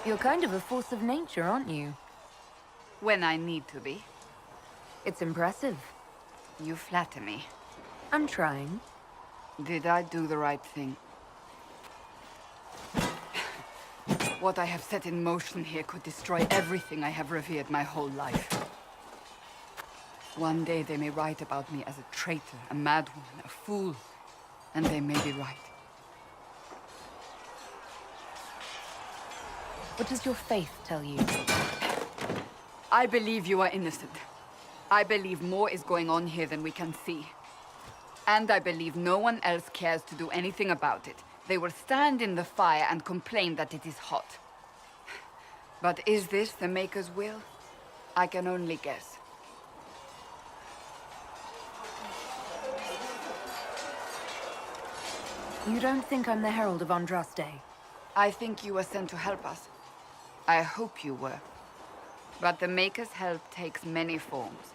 You're kind of a force of nature, aren't you? When I need to be. It's impressive. You flatter me. I'm trying. Did I do the right thing? What I have set in motion here could destroy everything I have revered my whole life. One day they may write about me as a traitor, a madwoman, a fool, and they may be right. What does your faith tell you? I believe you are innocent. I believe more is going on here than we can see. And I believe no one else cares to do anything about it. They will stand in the fire and complain that it is hot. But is this the Maker's will? I can only guess. You don't think I'm the Herald of Andraste? I think you were sent to help us. I hope you were. But the Maker's help takes many forms.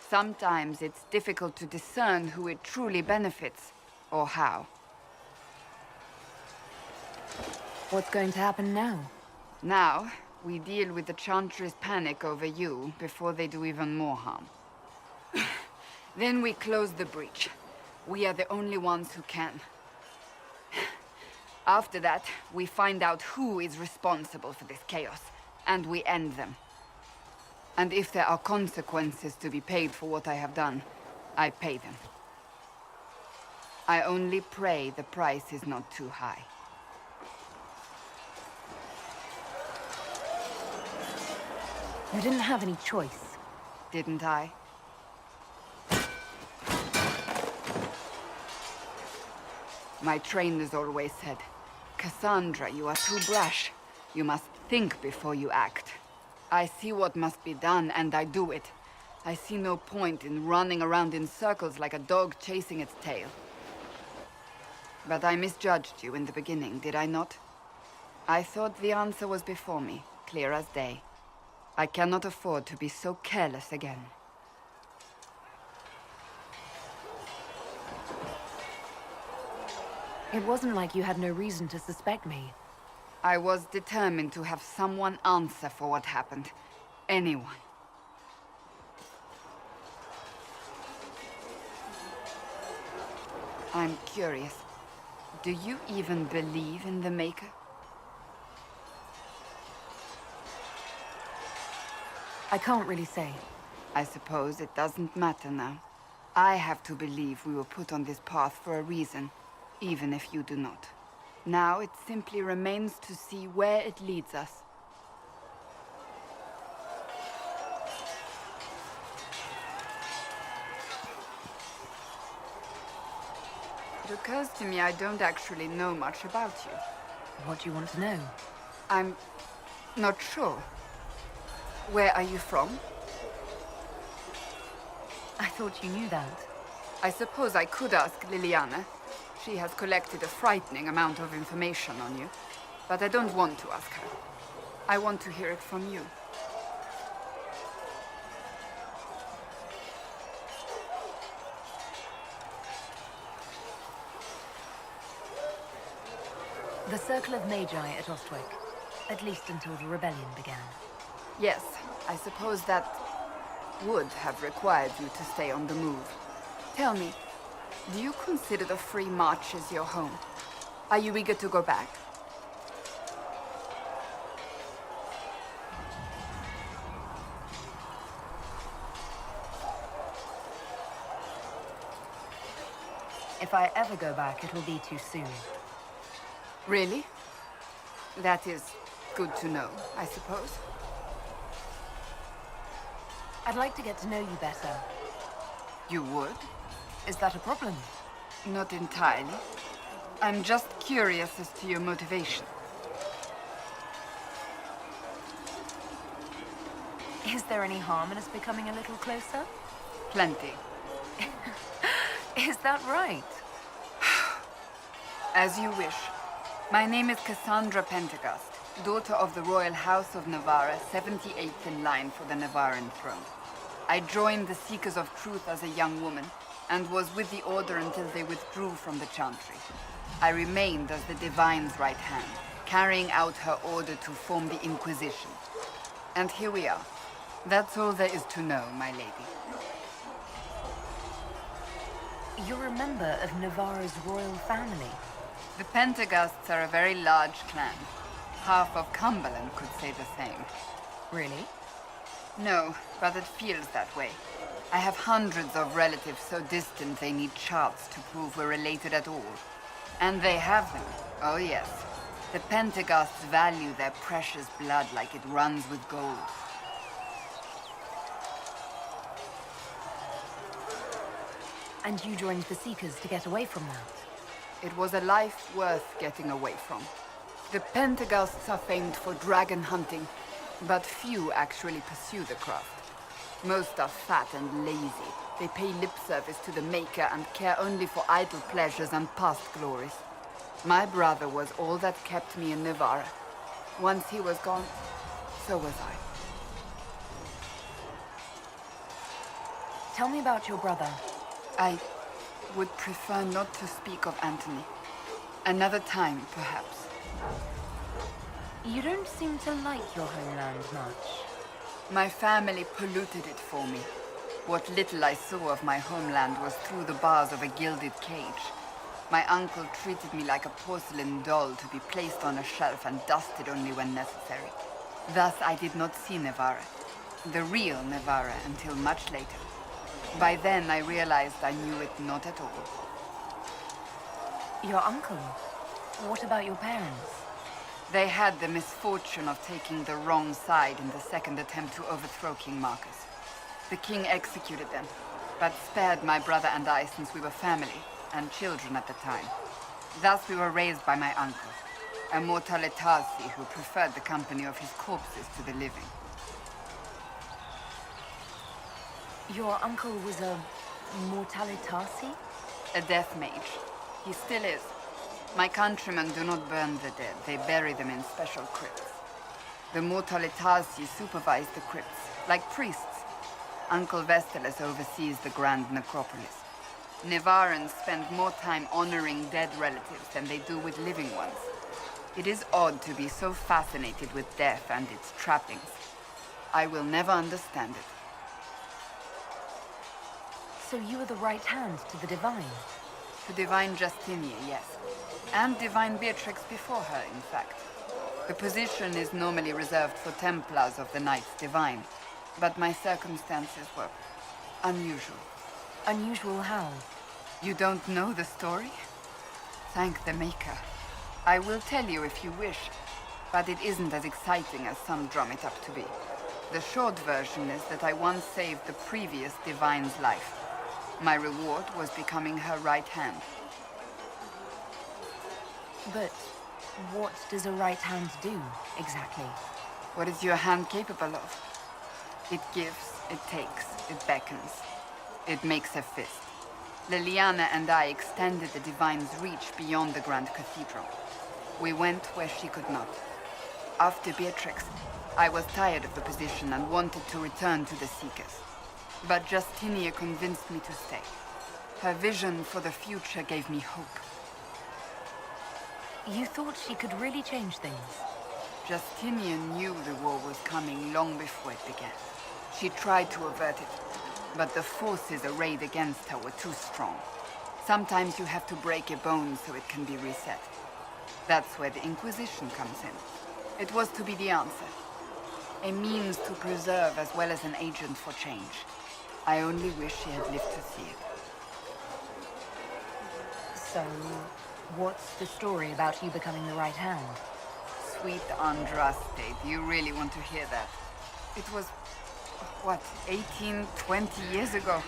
Sometimes it's difficult to discern who it truly benefits, or how. What's going to happen now? Now, we deal with the Chantry's panic over you before they do even more harm. Then we close the breach. We are the only ones who can. After that, we find out who is responsible for this chaos, and we end them. And if there are consequences to be paid for what I have done, I pay them. I only pray the price is not too high. You didn't have any choice. Didn't I? My trainers always said, Cassandra, you are too brash. You must think before you act. I see what must be done, and I do it. I see no point in running around in circles like a dog chasing its tail. But I misjudged you in the beginning, did I not? I thought the answer was before me, clear as day. I cannot afford to be so careless again. It wasn't like you had no reason to suspect me. I was determined to have someone answer for what happened. Anyone. I'm curious. Do you even believe in the Maker? I can't really say. I suppose it doesn't matter now. I have to believe we were put on this path for a reason, even if you do not. Now it simply remains to see where it leads us. It occurs to me I don't actually know much about you. What do you want to know? I'm not sure. Where are you from? I thought you knew that. I suppose I could ask Liliana. She has collected a frightening amount of information on you. But I don't want to ask her. I want to hear it from you. The Circle of Magi at Ostwick. At least until the rebellion began. Yes, I suppose that would have required you to stay on the move. Tell me, do you consider the Free March as your home? Are you eager to go back? If I ever go back, it'll be too soon. Really? That is good to know, I suppose. I'd like to get to know you better. You would? Is that a problem? Not entirely. I'm just curious as to your motivation. Is there any harm in us becoming a little closer? Plenty. Is that right? As you wish. My name is Cassandra Pentecost, daughter of the Royal House of Navarra, 78th in line for the Navarran throne. I joined the Seekers of Truth as a young woman, and was with the Order until they withdrew from the Chantry. I remained as the Divine's right hand, carrying out her order to form the Inquisition. And here we are. That's all there is to know, my lady. You're a member of Navarra's royal family. The Pentaghasts are a very large clan. Half of Cumberland could say the same. Really? No, but it feels that way. I have hundreds of relatives so distant they need charts to prove we're related at all. And they have them. Oh yes. The Pentaghasts value their precious blood like it runs with gold. And you joined the Seekers to get away from that? It was a life worth getting away from. The Pentaghasts are famed for dragon hunting, but few actually pursue the craft. Most are fat and lazy. They pay lip service to the Maker and care only for idle pleasures and past glories. My brother was all that kept me in Navarra. Once he was gone, so was I. Tell me about your brother. I would prefer not to speak of Anthony. Another time, perhaps. You don't seem to like your homeland much. My family polluted it for me. What little I saw of my homeland was through the bars of a gilded cage. My uncle treated me like a porcelain doll to be placed on a shelf and dusted only when necessary. Thus I did not see Navarra, the real Navarra, until much later. By then I realized I knew it not at all. Your uncle? What about your parents? They had the misfortune of taking the wrong side in the second attempt to overthrow King Marcus. The king executed them, but spared my brother and I since we were family, and children at the time. Thus we were raised by my uncle, a Mortalitasi who preferred the company of his corpses to the living. Your uncle was a Mortalitasi? A death mage. He still is. My countrymen do not burn the dead, they bury them in special crypts. The Mortalitasi supervise the crypts, like priests. Uncle Vestalis oversees the grand necropolis. Navarrans spend more time honoring dead relatives than they do with living ones. It is odd to be so fascinated with death and its trappings. I will never understand it. So you were the right hand to the Divine? To Divine Justinia, yes. And Divine Beatrix before her, in fact. The position is normally reserved for Templars of the Knights Divine, but my circumstances were unusual. Unusual how? You don't know the story? Thank the Maker. I will tell you if you wish, but it isn't as exciting as some drum it up to be. The short version is that I once saved the previous Divine's life. My reward was becoming her right hand. But what does a right hand do, exactly? What is your hand capable of? It gives, it takes, it beckons. It makes a fist. Liliana and I extended the Divine's reach beyond the Grand Cathedral. We went where she could not. After Beatrix, I was tired of the position and wanted to return to the Seekers. But Justinia convinced me to stay. Her vision for the future gave me hope. You thought she could really change things? Justinian knew the war was coming long before it began. She tried to avert it, but the forces arrayed against her were too strong. Sometimes you have to break a bone so it can be reset. That's where the Inquisition comes in. It was to be the answer. A means to preserve as well as an agent for change. I only wish she had lived to see it. So, what's the story about you becoming the right hand? Sweet Andraste, do you really want to hear that? It was, what, 18, 20 years ago?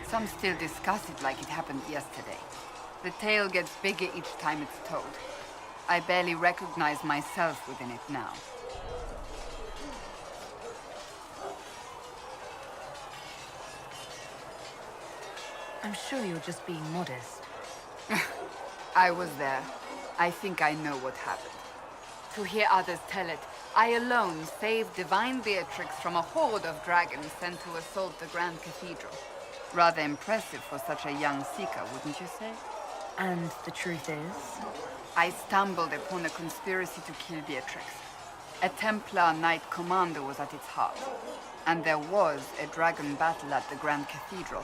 Some still discuss it like it happened yesterday. The tale gets bigger each time it's told. I barely recognize myself within it now. I'm sure you're just being modest. I was there. I think I know what happened. To hear others tell it, I alone saved Divine Beatrix from a horde of dragons sent to assault the Grand Cathedral. Rather impressive for such a young seeker, wouldn't you say? And the truth is? I stumbled upon a conspiracy to kill Beatrix. A Templar Knight Commander was at its heart. And there was a dragon battle at the Grand Cathedral.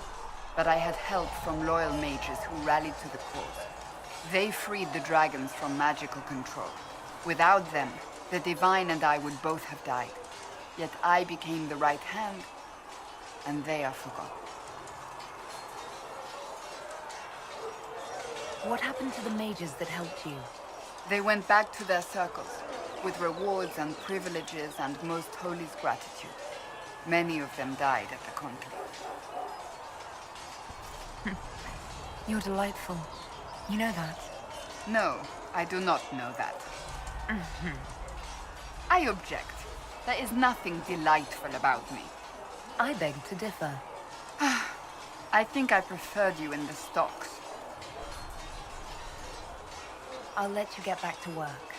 But I had help from loyal mages who rallied to the cause. They freed the dragons from magical control. Without them, the Divine and I would both have died. Yet I became the right hand, and they are forgotten. What happened to the mages that helped you? They went back to their circles, with rewards and privileges and Most Holy's gratitude. Many of them died at the conclave. You're delightful. You know that. No, I do not know that. I object. There is nothing delightful about me. I beg to differ. I think I preferred you in the stocks. I'll let you get back to work.